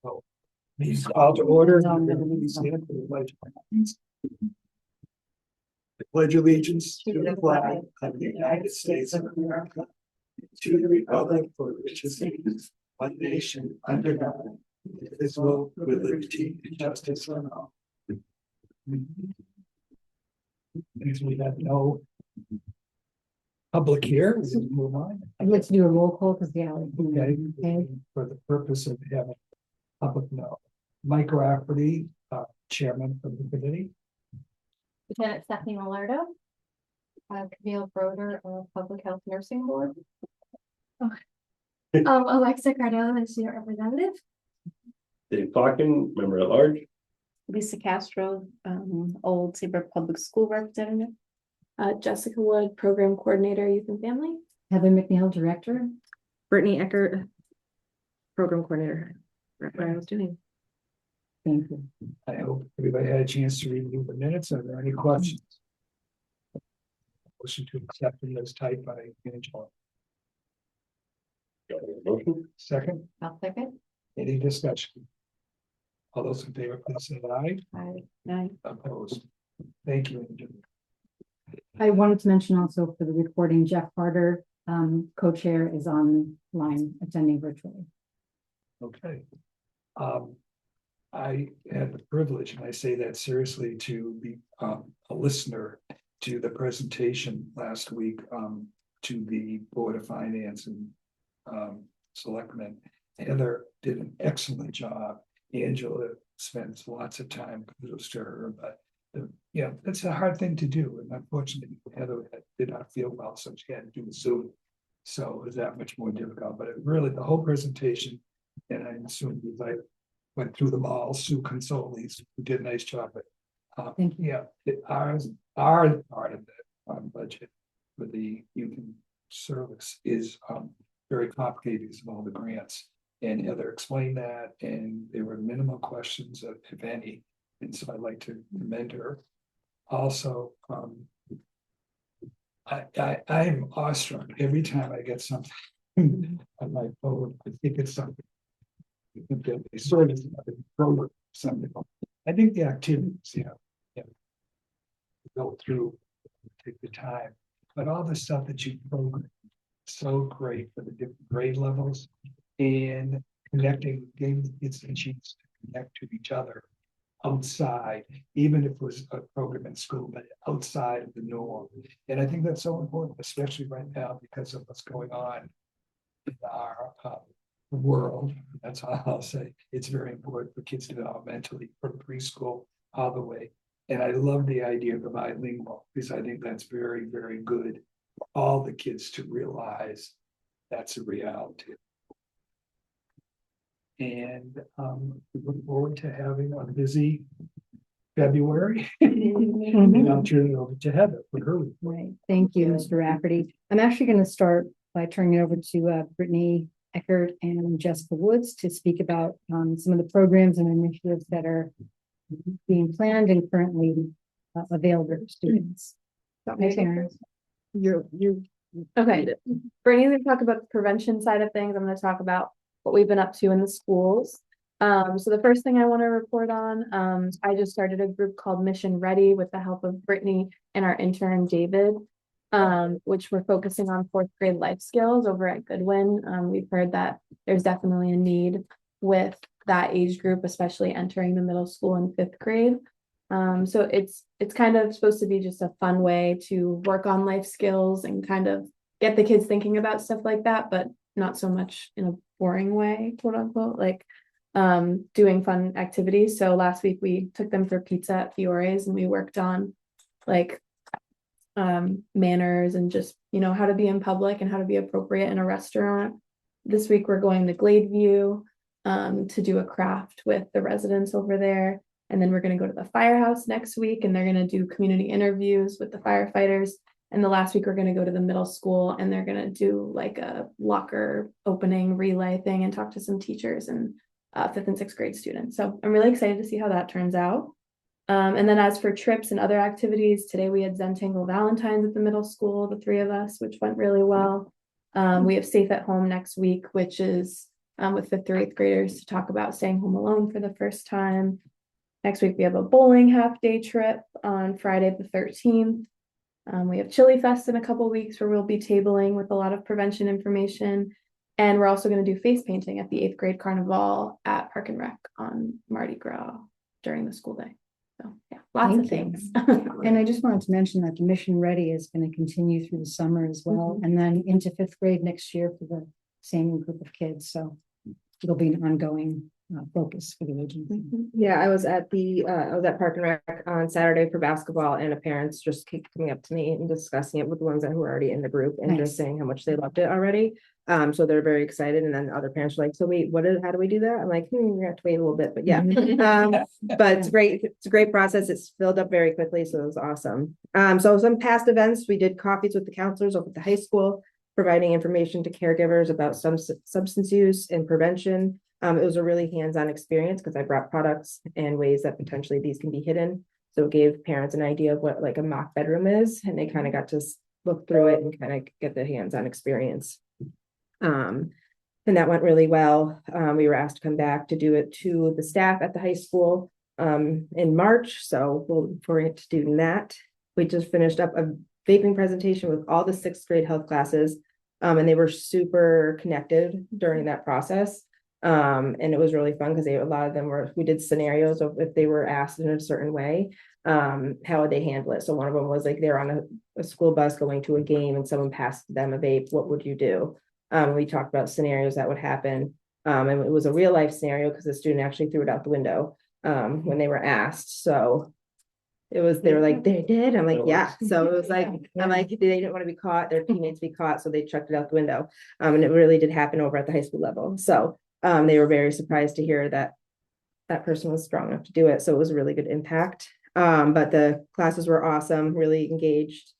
Oh, please call to order. Please stand for the pledge. I pledge allegiance to the flag of the United States of America, to the republic for which it stands, one nation under God, indivisible, with liberty and justice for all. Because we have no public here, we will move on. I'd like to do a roll call because Okay, for the purpose of having public know. Mike Rafferty, chairman of the committee. Lieutenant Stephanie Malardo, Camille Broder of Public Health Nursing Board. Alexa Cardone, and student representative. Dave Plotkin, member at large. Lisa Castro, old Saybrook Public School representative. Jessica Wood, program coordinator, youth and family. Heather McNeil, director. Brittany Eckert, program coordinator. Right what I was doing. Thank you. I hope everybody had a chance to review the minutes. Are there any questions? Motion to accept them as typed by Angela. Motion. Second, I'll second. any discussion? All those in favor, please say aye. Aye. Opposed? Thank you, Angela. I wanted to mention also for the recording, Jeff Carter, co-chair, is online attending virtually. Okay. I had the privilege, and I say that seriously, to be a listener to the presentation last week to the Board of Finance and Selectmen. Heather did an excellent job. Angela spends lots of time, kudos to her, but yeah, that's a hard thing to do. And unfortunately, Heather did not feel well, so she had to do Zoom. So it was that much more difficult, but it really, the whole presentation, and I assume you like went through them all. Sue Consolis, who did a nice job, but Thank you. yeah, our part of the budget for the youth service is very complicated because of all the grants. And Heather explained that, and there were minimal questions, if any. And so I'd like to commend her. Also, I'm awestruck every time I get something on my phone. I think it's something. They sort of program something. I think the activities, go through, take the time, but all the stuff that you program is so great for the different grade levels and connecting, getting the kids and sheets to connect to each other outside, even if it was a program in school, but outside of the norm. And I think that's so important, especially right now because of what's going on in our world. That's all I'll say. It's very important for kids to develop mentally from preschool all the way. And I love the idea of the bilingual because I think that's very, very good for all the kids to realize that's a reality. And we look forward to having a busy February. And I'll turn it over to Heather for her. Right. Thank you, Mr. Rafferty. I'm actually going to start by turning it over to Brittany Eckert and Jessica Woods to speak about some of the programs and initiatives that are being planned and currently available to students. You're okay. Brittany's gonna talk about the prevention side of things. I'm gonna talk about what we've been up to in the schools. So the first thing I want to report on, I just started a group called Mission Ready with the help of Brittany and our intern David, which we're focusing on 4th grade life skills over at Goodwin. We've heard that there's definitely a need with that age group, especially entering the middle school and 5th grade. So it's kind of supposed to be just a fun way to work on life skills and kind of get the kids thinking about stuff like that, but not so much in a boring way, quote unquote, like doing fun activities. So last week we took them for pizza at Fiore's and we worked on like manners and just, how to be in public and how to be appropriate in a restaurant. This week we're going to Gladeview to do a craft with the residents over there. And then we're going to go to the firehouse next week and they're going to do community interviews with the firefighters. And the last week we're going to go to the middle school and they're going to do like a locker opening relay thing and talk to some teachers and 5th and 6th grade students. So I'm really excited to see how that turns out. And then as for trips and other activities, today we had Zentangle Valentine's at the middle school, the 3 of us, which went really well. We have Safe at Home next week, which is with 5th through 8th graders to talk about staying home alone for the first time. Next week, we have a bowling half-day trip on Friday the 13th. We have Chili Fest in a couple weeks where we'll be tabling with a lot of prevention information. And we're also going to do face painting at the 8th grade carnival at Park and Rec on Mardi Gras during the school day. So yeah, lots of Thank you. things. And I just wanted to mention that the Mission Ready is going to continue through the summer as well, and then into 5th grade next year for the same group of kids. So it'll be an ongoing focus for the agency. Yeah, I was at Park and Rec on Saturday for basketball, and the parents just keep coming up to me and discussing it with the ones that who are already in the group and Nice. just saying how much they loved it already. So they're very excited, and then other parents are like, so wait, how do we do that? I'm like, we have to wait a little bit, but yeah. But it's great. It's a great process. It's filled up very quickly, so it was awesome. So some past events, we did coffees with the counselors over at the high school, providing information to caregivers about some substance use and prevention. It was a really hands-on experience because I brought products and ways that potentially these can be hidden. So it gave parents an idea of what like a mock bedroom is, and they kind of got to look through it and kind of get the hands-on experience. And that went really well. We were asked to come back to do it to the staff at the high school in March. So we'll look forward to doing that. We just finished up a vaping presentation with all the 6th grade health classes. And they were super connected during that process. And it was really fun because a lot of them we did scenarios of if they were asked in a certain way, how would they handle it? So one of them was like, they're on a school bus going to a game and someone passed them a vape. What would you do? We talked about scenarios that would happen. And it was a real life scenario because the student actually threw it out the window when they were asked. So they were like, they did. I'm like, yeah. So it was like, I'm like, they didn't want to be caught, their teammates be caught, so they chucked it out the window. And it really did happen over at the high school level. So they were very surprised to hear that that person was strong enough to do it. So it was a really good impact. But the classes were awesome, really engaged.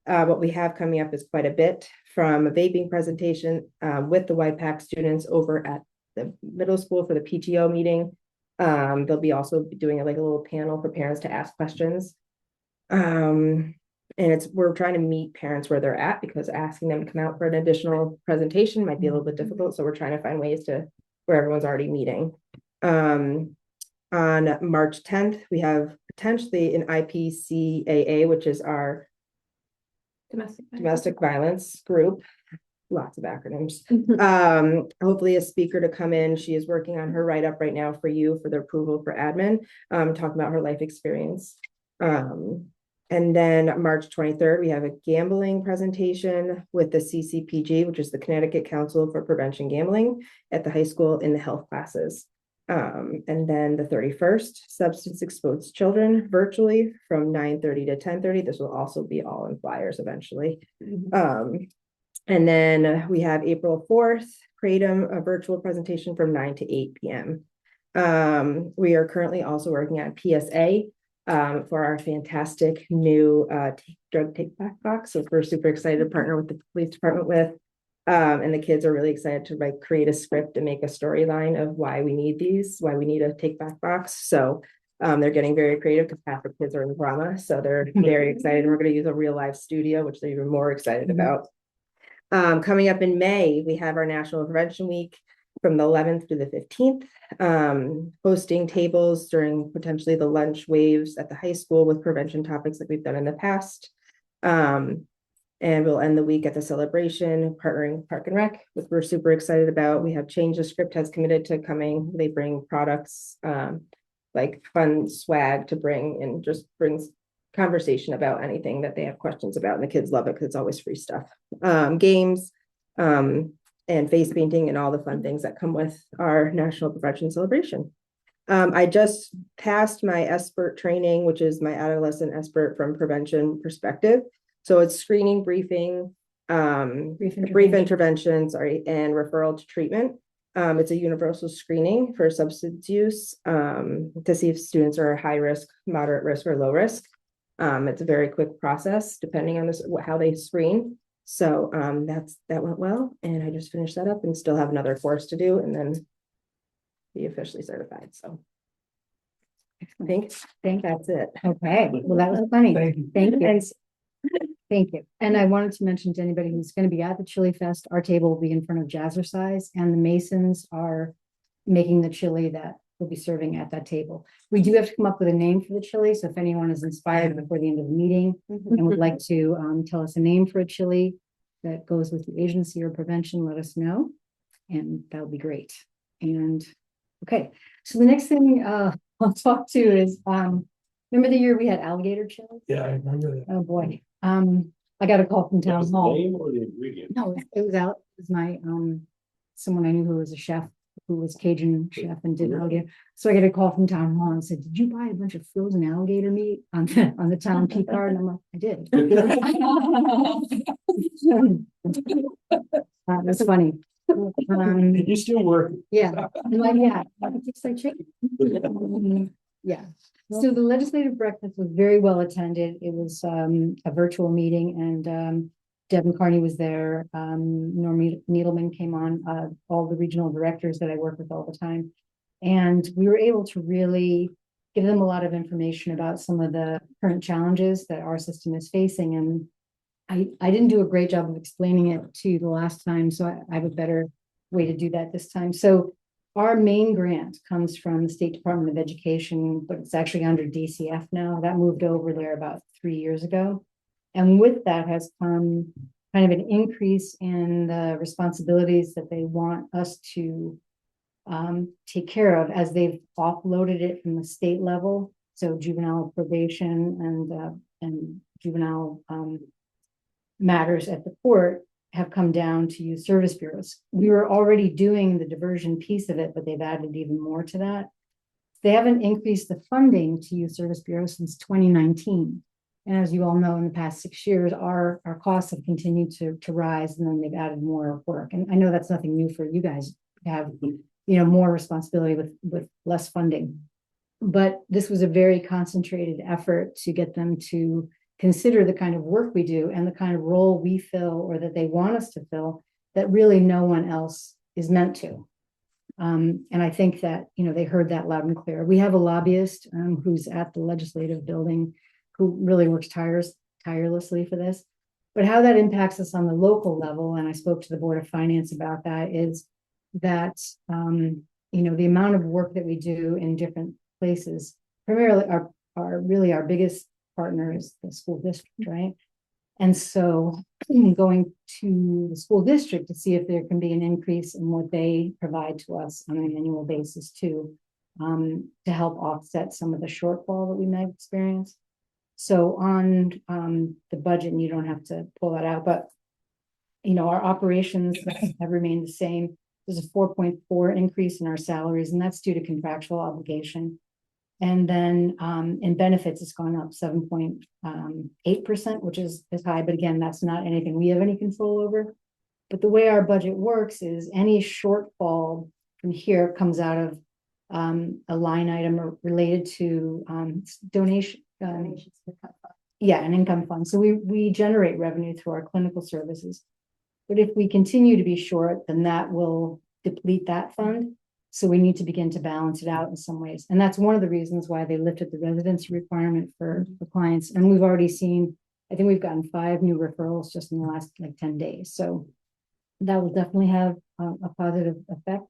What we have coming up is quite a bit from a vaping presentation with the YPAC students over at the middle school for the PTO meeting. They'll be also doing like a little panel for parents to ask questions. And we're trying to meet parents where they're at because asking them to come out for an additional presentation might be a little bit difficult. So we're trying to find ways to where everyone's already meeting. On March 10th, we have potentially an IPCAA, which is our domestic violence group. Lots of acronyms. Hopefully a speaker to come in. She is working on her write-up right now for you for the approval for admin, talking about her life experience. And then March 23rd, we have a gambling presentation with the CCPG, which is the Connecticut Council for Prevention Gambling at the high school in the health classes. And then the 31st, substance exposed children virtually from 9:30 to 10:30. This will also be all in flyers eventually. And then we have April 4th, Kratom, a virtual presentation from 9 to 8 p.m. We are currently also working on PSA for our fantastic new drug take back box. So we're super excited to partner with the police department with. And the kids are really excited to create a script and make a storyline of why we need these, why we need a take back box. So they're getting very creative because half the kids are in drama. So they're very excited. We're going to use a real live studio, which they're even more excited about. Coming up in May, we have our National Prevention Week from the 11th to the 15th, hosting tables during potentially the lunch waves at the high school with prevention topics like we've done in the past. And we'll end the week at the celebration, partnering with Park and Rec, which we're super excited about. We have Change the Script has committed to coming. They bring products like fun swag to bring and just brings conversation about anything that they have questions about. And the kids love it because it's always free stuff. Games and face painting and all the fun things that come with our National Prevention Celebration. I just passed my SBIRT training, which is my adolescent SBIRT from prevention perspective. So it's screening, briefing, brief intervention, and referral to treatment. It's a universal screening for substance use to see if students are high risk, moderate risk, or low risk. It's a very quick process depending on how they screen. So that went well, and I just finished that up and still have another course to do and then be officially certified. So I think that's it. Okay, well, that was funny. Thank you. Thank you. And Thank you. And I wanted to mention to anybody who's going to be at the Chili Fest, our table will be in front of Jazzercise, and the Masons are making the chili that we'll be serving at that table. We do have to come up with a name for the chili, so if anyone is inspired before the end of the meeting and would like to tell us a name for a chili that goes with the agency or prevention, let us know, and that would be great. And okay, so the next thing I'll talk to is remember the year we had alligator chili? Yeah, I remember that. Oh, boy. I got a call from That town was the hall. name or the ingredient? No, it was out, it was my, someone I knew who was a chef, who was Cajun chef and did alligator. So I get a call from town hall and said, did you buy a bunch of frozen alligator meat on the town P card? And I'm like, I did. That's funny. You still work. Yeah, I'm like, yeah, it tastes like chicken. Yeah, so the legislative breakfast was very well attended. It was a virtual meeting, and Devin Carney was there. Norm Needleman came on, all the regional directors that I work with all the time. And we were able to really give them a lot of information about some of the current challenges that our system is facing. And I didn't do a great job of explaining it to you the last time, so I have a better way to do that this time. So our main grant comes from the State Department of Education, but it's actually under DCF now. That moved over there about 3 years ago. And with that has come kind of an increase in the responsibilities that they want us to take care of as they've offloaded it from the state level. So juvenile probation and juvenile matters at the court have come down to youth service bureaus. We were already doing the diversion piece of it, but they've added even more to that. They haven't increased the funding to youth service bureaus since 2019. And as you all know, in the past 6 years, our costs have continued to rise, and then they've added more work. And I know that's nothing new for you guys to have, more responsibility with less funding. But this was a very concentrated effort to get them to consider the kind of work we do and the kind of role we fill, or that they want us to fill, that really no one else is meant to. And I think that, they heard that loud and clear. We have a lobbyist who's at the legislative building who really works tirelessly for this. But how that impacts us on the local level, and I spoke to the Board of Finance about that, is that, the amount of work that we do in different places, primarily our biggest partner is the school district, right? And so going to the school district to see if there can be an increase in what they provide to us on an annual basis too, to help offset some of the shortfall that we might experience. So on the budget, and you don't have to pull that out, but our operations have remained the same. There's a 4.4 increase in our salaries, and that's due to contractual obligation. And then in benefits, it's gone up 7.8%, which is high, but again, that's not anything we have any control over. But the way our budget works is any shortfall from here comes out of a line item related to donation. Yeah, an income fund. So we generate revenue through our clinical services. But if we continue to be short, then that will deplete that fund. So we need to begin to balance it out in some ways. And that's one of the reasons why they lifted the residency requirement for clients. And we've already seen, I think we've gotten 5 new referrals just in the last 10 days. So that will definitely have a positive effect.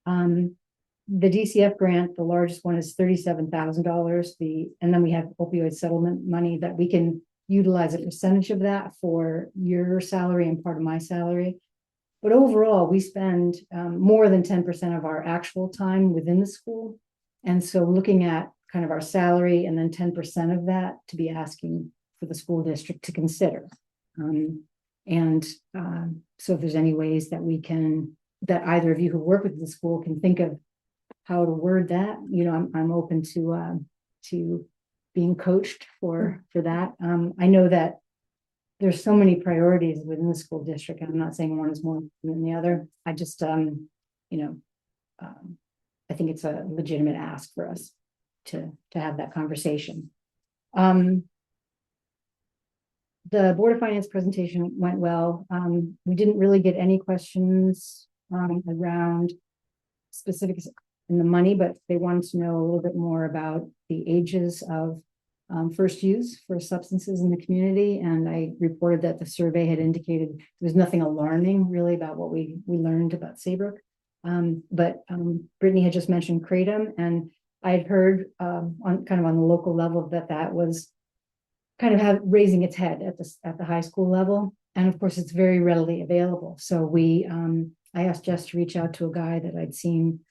The DCF grant, the largest one is $37,000. And then we have opioid settlement money that we can utilize a percentage of that for your salary and part of my salary. But overall, we spend more than 10% of our actual time within the school. And so looking at kind of our salary and then 10% of that to be asking for the school district to consider. So if there's any ways that we can, that either of you who work with the school can think of how to word that, I'm open to being coached for that. I know that there's so many priorities within the school district, and I'm not saying one is more than the other. I just, I think it's a legitimate ask for us to have that conversation. The Board of Finance presentation went well. We didn't really get any questions around specifics in the money, but they wanted to know a little bit more about the ages of first use for substances in the community. And I reported that the survey had indicated there was nothing alarming really about what we learned about Saybrook. But Brittany had just mentioned Kratom, and I had heard on the local level that was kind of raising its head at the high school level. And of course, it's very readily available. So I asked Jess to reach out to a guy that I'd seen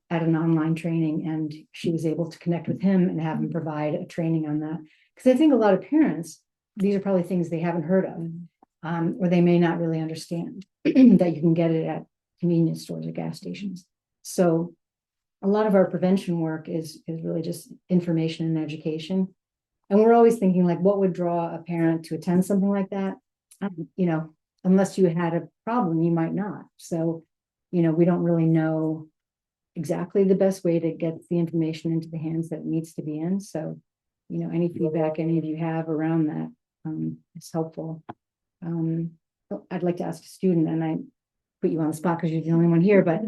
at an online training, and she was able to connect with him and have him provide a training on that. Because I think a lot of parents, these are probably things they haven't heard of, or they may not really understand that you can get it at convenience stores or gas stations. So a lot of our prevention work is really just information and education. And we're always thinking like, what would draw a parent to attend something like that? Unless you had a problem, you might not. So, we don't really know exactly the best way to get the information into the hands that it needs to be in. So, any feedback any of you have around that is helpful. I'd like to ask a student, and I put you on the spot because you're the only one here, but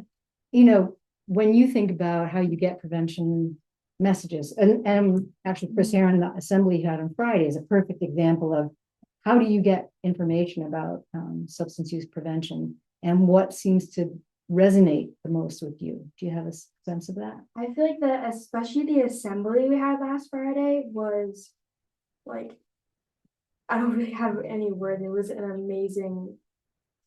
when you think about how you get prevention messages, and actually Chris Heron, the assembly you had on Friday, is a perfect example of how do you get information about substance use prevention, and what seems to resonate the most with you? Do you have a sense of that? I feel like that, especially the assembly we had last Friday, was like, I don't really have any word. It was an amazing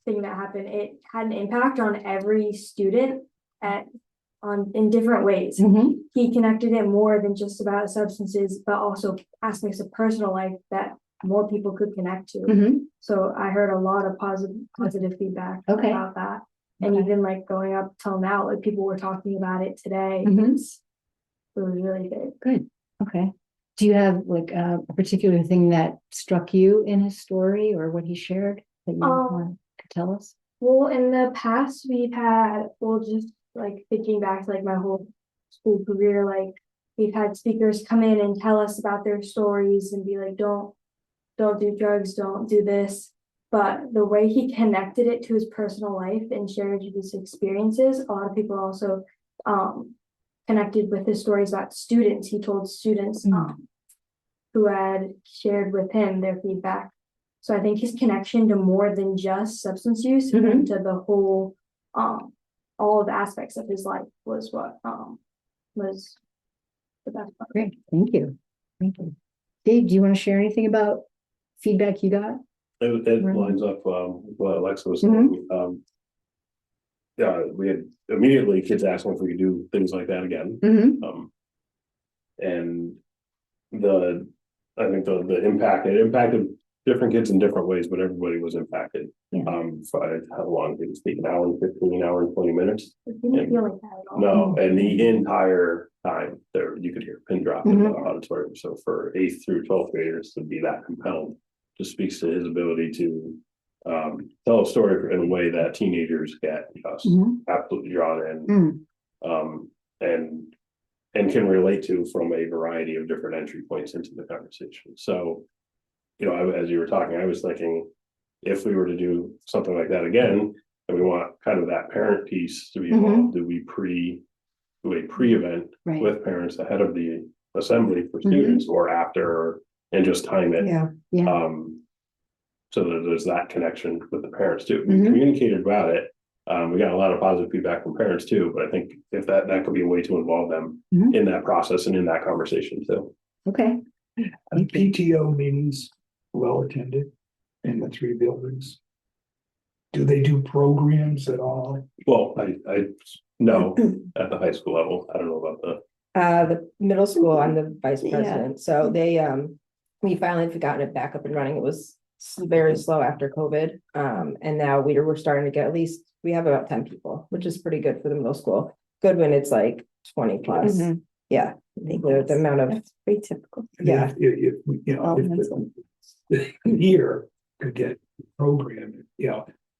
thing that happened. It had an impact on every student in different ways. Mm-hmm. He connected it more than just about substances, but also aspects of personal life that more people could connect to. Mm-hmm. So I heard a lot of positive feedback Okay. about that. And Okay. even like going up till now, like people were talking about it today. Mhm. It was really big. Good. Okay. Do you have like a particular thing that struck you in his story or what he shared that you could tell us? Well, in the past, just like thinking back to like my whole school career, like we've had speakers come in and tell us about their stories and be like, don't do drugs, don't do this. But the way he connected it to his personal life and shared his experiences, a lot of people also connected with his stories about students. He told students who had shared with him their feedback. So I think his connection to more than just substance use and to the whole, all of the aspects of his life was what was the best part. Great. Thank you. Thank you. Dave, do you want to share anything about feedback you got? It Right. lines up with what Alexa was saying. Yeah, we had immediately kids asking if we could do things like that again. Mm-hmm. And I think the impact, it impacted different kids in different ways, but everybody was impacted. Yeah. For how long did it speak? An hour and 15, hour and 20 minutes? It didn't feel like that at all. No, and the entire time there, you could hear a pin drop in the auditorium. So for 8th through 12th graders to be that compelled just speaks to his ability to tell a story in a way that teenagers get just absolutely drawn in, and can relate to from a variety of different entry points into the conversation. So, as you were talking, I was thinking if we were to do something like that again, and we want kind of that parent piece to be involved, do a pre-event Right. with parents ahead of the assembly for students or after, and just time it. Yeah. Yeah. So that there's that connection with the parents too. We communicated about it. We got a lot of positive feedback from parents too, but I think if that could be a way to involve them in that process and in that conversation too. Okay. PTO meetings well attended in the 3 buildings. Do they do programs at all? Well, I know at the high school level. I don't know about The middle school, I'm the vice president, so they we finally have gotten it back up and running. It was very slow after COVID. And now we're starting to get we have about 10 people, which is pretty good for the middle school. Good when it's like 20 plus. Yeah. The amount of That's pretty typical. Yeah. If here could get programmed,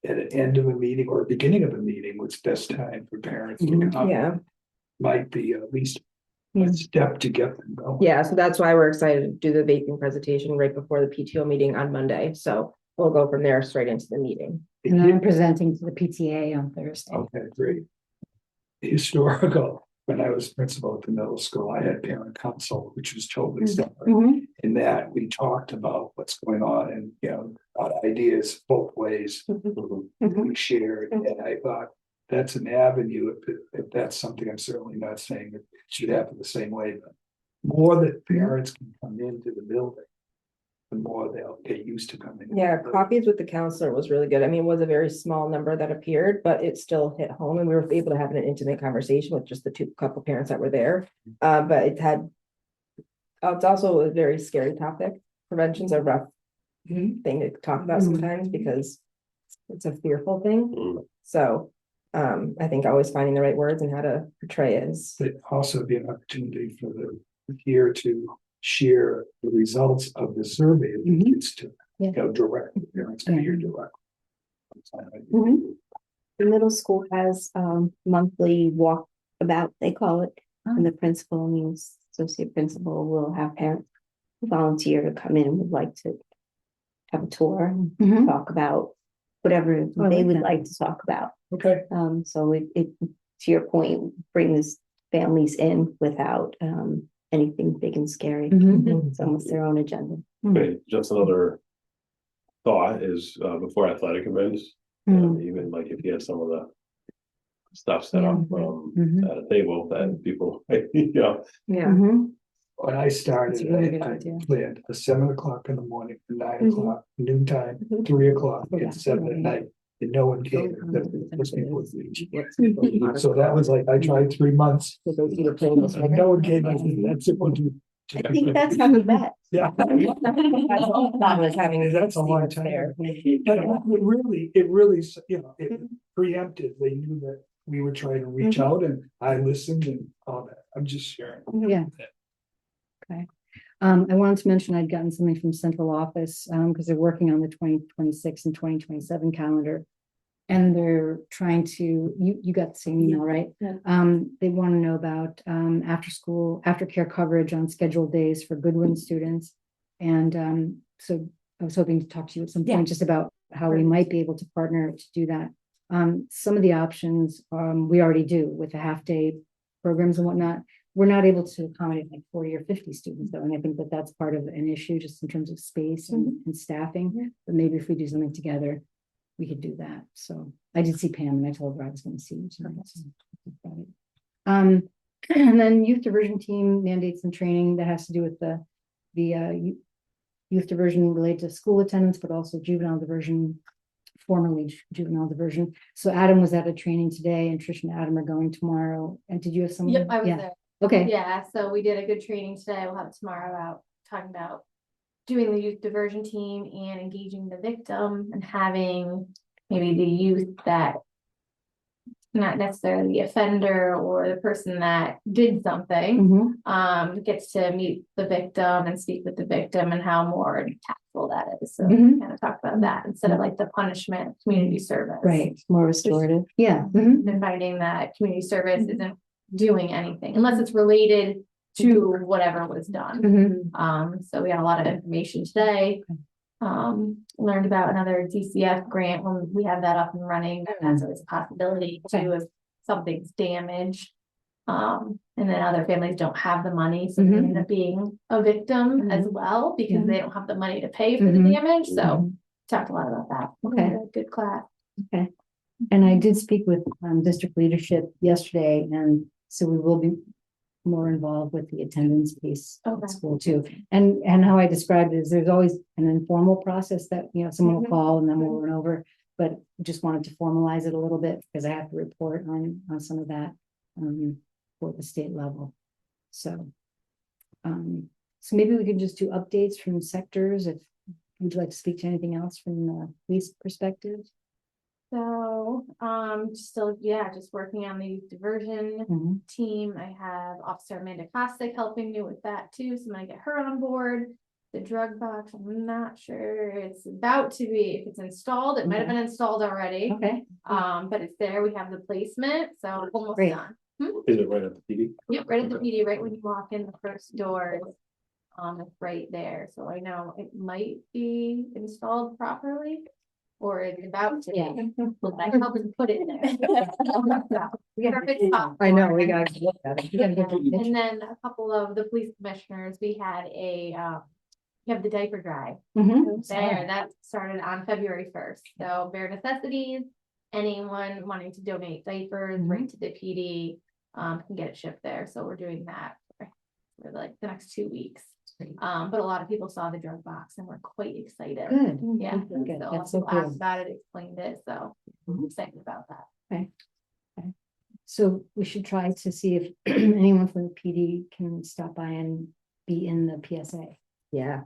at the end of a meeting or beginning of a meeting, what's best time for parents to come. Yeah. Might be at least a step to get them going. Yeah, so that's why we're excited to do the vaping presentation right before the PTO meeting on Monday. So we'll go from there straight into the meeting. And I'm presenting to the PTA on Thursday. Okay, great. Historical when I was principal at the middle school, I had parent council, which was totally separate. Mhm. In that we talked about what's going on and, ideas both ways. We shared, and I thought that's an avenue, if that's something, I'm certainly not saying it should happen the same way, but more that parents can come into the building, the more they'll get used to coming. Yeah, copies with the counselor was really good. I mean, it was a very small number that appeared, but it still hit home and we were able to have an intimate conversation with just the couple parents that were there. But it had. It's also a very scary topic. Prevention's a rough thing to talk about sometimes because it's a fearful thing. So I think always finding the right words and how to portray it is. But also be an opportunity for the here to share the results of the survey of the kids to, direct, the parents to hear direct. The middle school has monthly walkabout, they call it, and the principal and the associate principal will have parents volunteer to come in and would like to have a tour, and talk about whatever they would like to talk about. Okay. So it, to your point, brings families in without anything big and scary. It's almost their own agenda. Okay, just another thought is before athletic events, even like if you have some of the stuff set up at a table that people, Yeah. When I started, That's a really good I idea. planned a 7 o'clock in the morning, 9 o'clock, noon time, 3 o'clock, and 7 at night. And no one came. Those people would leave. So that was like, I tried 3 months. No one came. I said, that's it. We'll do. I think that's how we met. Yeah. Was having That's a long time. there. But it really, it preempted. They knew that we were trying to reach out and I listened and all that. I'm just sharing. Yeah. Okay. I wanted to mention I'd gotten something from central office, because they're working on the 2026 and 2027 calendar. And they're trying to, you got the same email, right? Yeah. They want to know about, aftercare coverage on scheduled days for Goodwin students. And, so I was hoping to talk to you at some point just about how we might be able to partner to do that. Some of the options, we already do with the half-day programs and whatnot. We're not able to accommodate like 40 or 50 students though, and I think that that's part of an issue just in terms of space and staffing. But maybe if we do something together, we could do that. So I did see Pam and I told her I was going to see you tonight. So, and then youth diversion team mandates and training that has to do with the youth diversion related to school attendance, but also juvenile diversion, formerly juvenile diversion. So Adam was at a training today and Trish and Adam are going tomorrow. And did you have someone? Yep, I was there. Okay. Yeah, so we did a good training today. We'll have it tomorrow out talking about doing the youth diversion team and engaging the victim and having maybe the youth that not necessarily the offender or the person that did something gets to meet the victim and speak with the victim and how more impactful that is. So kind of talk about that instead of like the punishment, community service. Right. More restorative. Yeah. And finding that community service isn't doing anything unless it's related to whatever was done. So we had a lot of information today. Learned about another DCF grant when we have that up and running. That's always a possibility too if something's damaged. And then other families don't have the money, so they end up being a victim as well because they don't have the money to pay for the damage. So talked a lot about that. Okay. Good class. Okay. And I did speak with district leadership yesterday, and so we will be more involved with the attendance piece at school too. And how I described it is there's always an informal process that, someone will call and then we'll run over, but just wanted to formalize it a little bit because I have to report on some of that for the state level. So, so maybe we can just do updates from sectors if you'd like to speak to anything else from the police perspective. So, just working on the youth diversion team. I have Officer Amanda Kostick helping me with that too. So I'm gonna get her on board. The drug box, I'm not sure it's about to be, if it's installed, it might have been installed already. Okay. But it's there. We have the placement, so almost Great. done. Is it right at the PD? Yep, right at the PD, right when you walk in the first door. It's right there. So I know it might be installed properly. or is about to. Yeah. But I helped put it there. Perfect spot I know, for we it. gotta look at it. We gotta get the picture. And then a couple of the police commissioners, we had you have the diaper drive Mhm. there, that started on February 1st. So bare necessities, anyone wanting to donate diapers, right to the PD, can get it shipped there. So we're doing that for like the next 2 weeks. But a lot of people saw the drug box and were quite excited. Good. Yeah, Good, good. so That's so people asked cool. about it, explained it, so I'm excited about that. So we should try to see if anyone from the PD can stop by and be in the PSA. Yeah.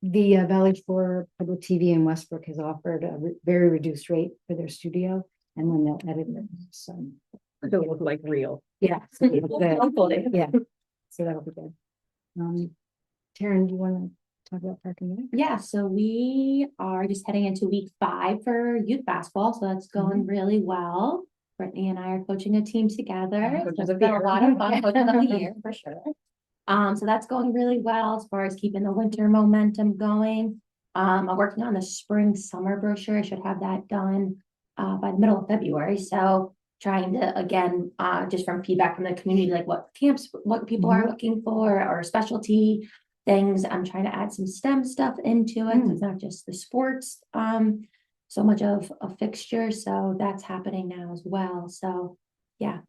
The Valley for Public TV in Westbrook has offered a very reduced rate for their studio, and then they'll edit it. So, It'll look like real. yeah. So good. Yeah. So that'll be good. Taryn, do you want to talk about Park and Rec? Yeah, so we are just heading into week 5 for youth basketball, so that's going really well. Brittany and I are coaching a team together. So Coaches it's of been the a year. lot of fun, coaches of the year for sure. So that's going really well as far as keeping the winter momentum going. I'm working on the spring summer brochure. I should have that done by the middle of February. So trying to, again, just from feedback from the community, like what camps, what people are looking for, or specialty things. I'm trying to add some STEM stuff into it. So it's not just the sports, so much of a fixture. So that's happening now as well. So yeah.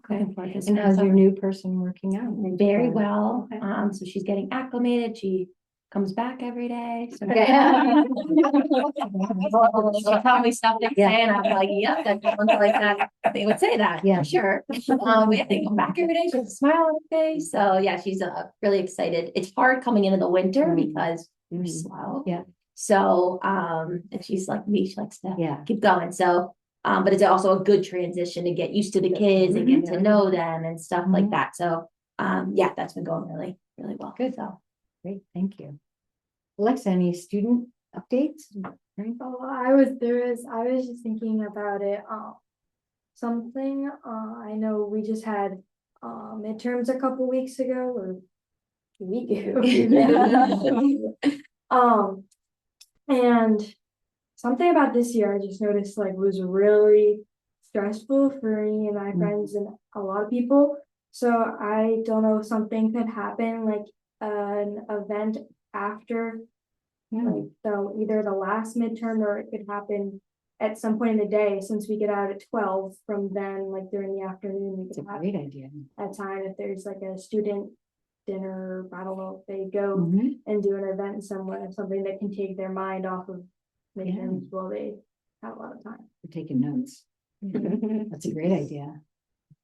Looking forward to And spring, how's your summer. new person working out? Very well. Okay. So she's getting acclimated. She comes back every day. So she'll tell me stuff they say, and I'm like, yep, that sounds like that. They would say that, Yeah. for sure. Yeah, they come back every day. She has a smile on her face. So yeah, she's really excited. It's hard coming into the winter because you're slow. Yeah. So and she's like me, she likes to Yeah. keep going. So but it's also a good transition to get used to the kids and get to know them and stuff like that. So yeah, that's been going really, really well. Good. So Great, thank you. Alexa, any student updates? Oh, I was just thinking about it, something, I know we just had, midterms a couple weeks ago or a week ago. And something about this year, I just noticed like was really stressful for me and my friends and a lot of people. So I don't know if something could happen, like an event after like either the last midterm, or it could happen at some point in the day, since we get out at 12. From then, like during the afternoon, we It's a could have great idea. a time if there's like a student dinner, I don't know if they go Mhm. and do an event somewhere, something that can take their mind off of midterms Yeah. while they have a lot of time. We're taking notes. That's a great idea.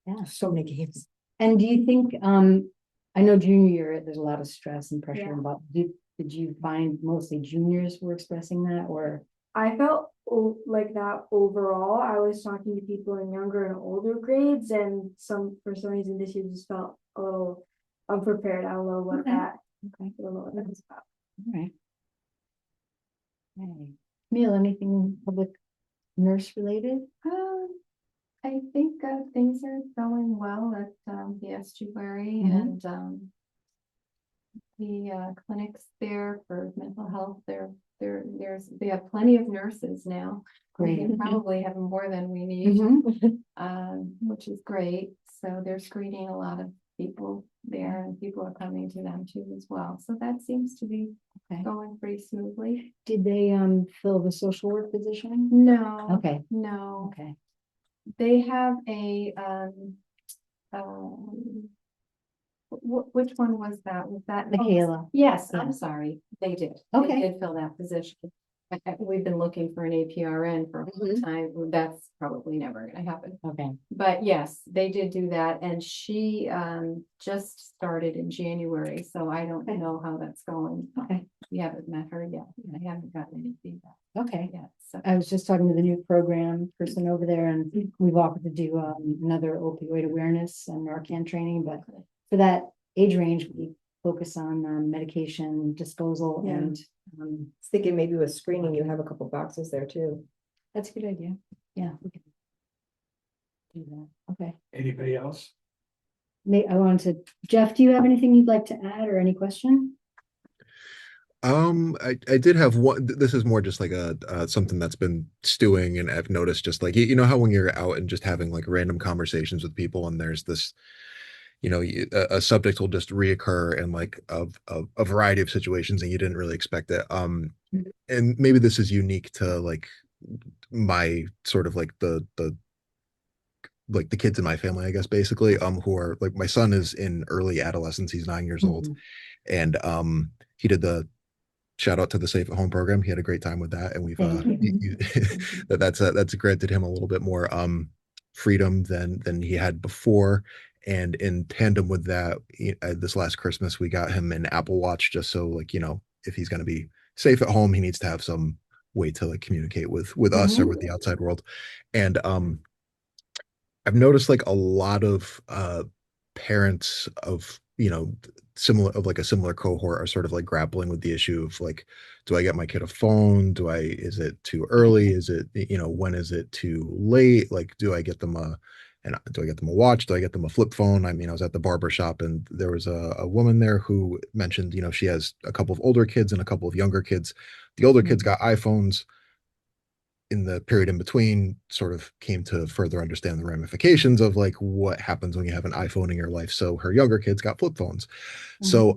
Yeah. So many games. And do you think, I know junior year, there's a lot of stress and pressure Yeah. involved. Did you find mostly juniors were expressing that, or? I felt like that overall. I was talking to people in younger and older grades, and for some reason this year just felt a little unprepared. I don't know what Okay. that. Okay. I don't know what that's about. All right. Okay. Camille, anything public nurse related? I think things are going well at the estuary Mhm. and the clinics there for mental health. They have plenty of nurses now. Great. They probably have more than we need, Mhm. which is great. So they're screening a lot of people there, and people are coming to them too as well. So that seems to be Okay. going pretty smoothly. Did they fill the social work position? No. Okay. No. Okay. They have a, which one was that? Was that? Michaela. Yes, Yeah. I'm sorry. They did. Okay. They did fill that position. We've been looking for an APRN for a long time. That's probably never gonna happen. Okay. But yes, they did do that, and she just started in January, so I don't Okay. know how that's going. Okay. We haven't met her yet. I haven't gotten any feedback Okay. yet, so. I was just talking to the new program person over there, and we've offered to do another opioid awareness and Narcan training, but for that age range, we focus on medication disposal Yeah. and I was thinking maybe with screening, you have a couple boxes there too. that's a good idea. Yeah. we can do that. Okay. Anybody else? I wanted to, Jeff, do you have anything you'd like to add or any question? I did have one. This is more just like a something that's been stewing, and I've noticed just like you know how when you're out and just having like random conversations with people, and there's this, you know, a subject will just reoccur in like a variety of situations, and you didn't really expect it. And maybe this is unique to like my sort of like the kids in my family, I guess, basically, who are like my son is in early adolescence. He's 9 years old, Mhm. and he did the shout out to the Safe at Home program. He had a great time with that, and we've Thank you. that's granted him a little bit more freedom than he had before. And in tandem with that, this last Christmas we got him an Apple Watch just so like you know if he's going to be safe at home, he needs to have some way to like communicate with us or with the outside world. And I've noticed like a lot of parents of you know similar of like a similar cohort are sort of like grappling with the issue of like, do I get my kid a phone? Is it too early? Is it you know when is it too late? Like, do I get them a watch? Do I get them a flip phone? I mean, I was at the barber shop and there was a woman there who mentioned, you know, she has a couple of older kids and a couple of younger kids. The older kids got iPhones. In the period in between sort of came to further understand the ramifications of like what happens when you have an iPhone in your life. So her younger kids got flip phones. So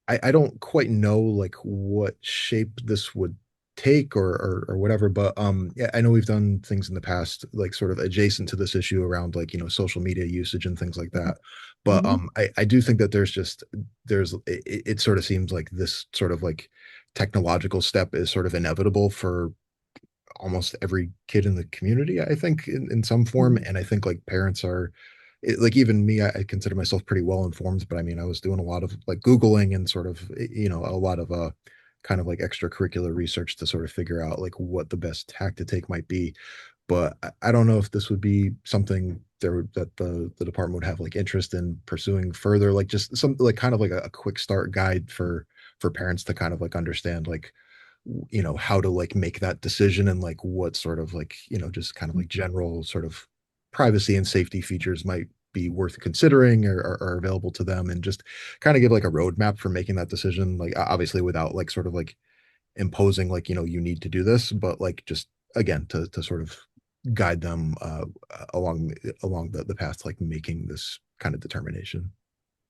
I don't quite know like what shape this would take or whatever, but yeah, I know we've done things in the past like sort of adjacent to this issue around like, you know, social media usage and things like that. But I do think that it sort of seems like this sort of like technological step is sort of inevitable for almost every kid in the community, I think, in some form. And I think like parents are like even me, I consider myself pretty well informed, but I mean, I was doing a lot of like Googling and sort of, you know, a lot of kind of like extracurricular research to sort of figure out like what the best tack to take might be. But I don't know if this would be something that the department would have like interest in pursuing further, like just some like kind of like a quick start guide for parents to kind of like understand like you know how to like make that decision and like what sort of like you know just kind of like general sort of privacy and safety features might be worth considering or are available to them and just kind of give like a roadmap for making that decision like obviously without like sort of like imposing like you know you need to do this but like just again to sort of guide them along the path to like making this kind of determination.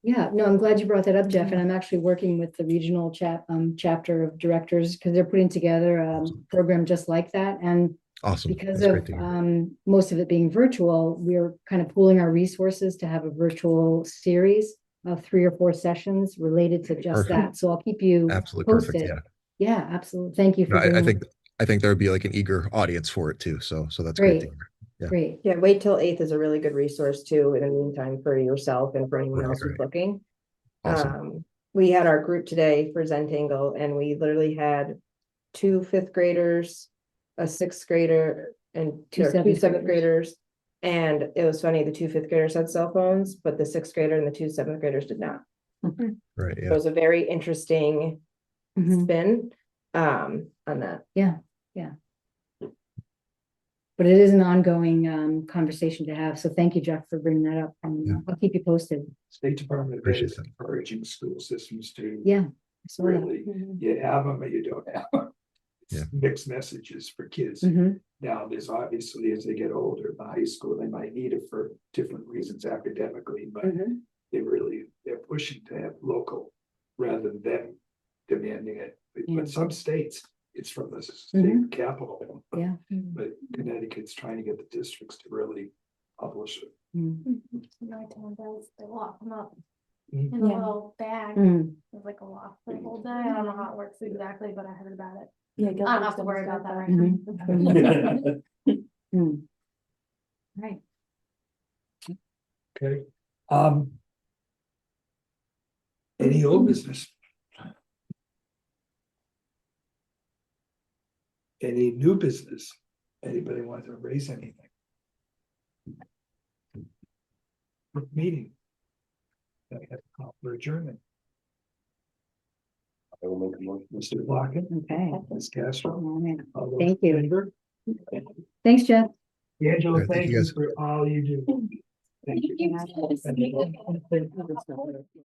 Yeah, no, I'm glad you brought that up, Jeff, and I'm actually working with the regional chapter of directors because they're putting together a program just like that. And Awesome, because that's great of to hear. most of it being virtual, we're kind of pooling our resources to have a virtual series of 3 or 4 sessions related to just Perfect. that. So I'll keep you Absolutely perfect, posted. yeah. Yeah, absolutely. Thank you No, for bringing. I think there would be like an eager audience for it too. So that's great to Great, hear. Yeah. great. Yeah, wait till 8th is a really good resource too, in the meantime, for yourself and for anyone Right, else who's right. looking. Awesome. We had our group today for Zentangle, and we literally had 2 5th graders, a 6th grader, and Two two seventh 7th graders. And it was funny, the 2 5th graders had cell phones, but the 6th grader and the 2 7th graders did not. Right. It Yeah. was a very interesting Mhm. spin on that. Yeah, yeah. But it is an ongoing conversation to have. So thank you, Jeff, for bringing that up. And Yeah. I'll keep you posted. State Department of Ed Appreciate is that. encouraging school systems to Yeah. I saw that. really, you have them or you don't have them. Yeah. Mixed messages for kids. Mhm. Now, there's obviously, as they get older, in the high school, they might need it for different reasons academically, but Mhm. they're pushing to have local rather than demanding it. Yeah. But some states, it's from the state capital. Yeah. But Connecticut's trying to get the districts to really publish it. Mm. My town does, they lock them up Mhm. in a Yeah. little bag. Mm. It's like a lock for the whole day. I don't know how it works exactly, but I heard about it. Yeah. I don't have to worry about that right Mhm. now. Mm. Right. Okay. Any old business? Any new business? Anybody want to raise anything? Meeting. I have a call for adjournment. I will make a motion. Mr. Lockett, Okay. Ms. Castro. All right. all those Thank in you. favor? Thanks, Jeff. Angela, All right, thank thank you, you guys. for all you do. Thank you. Thank you. Thank you.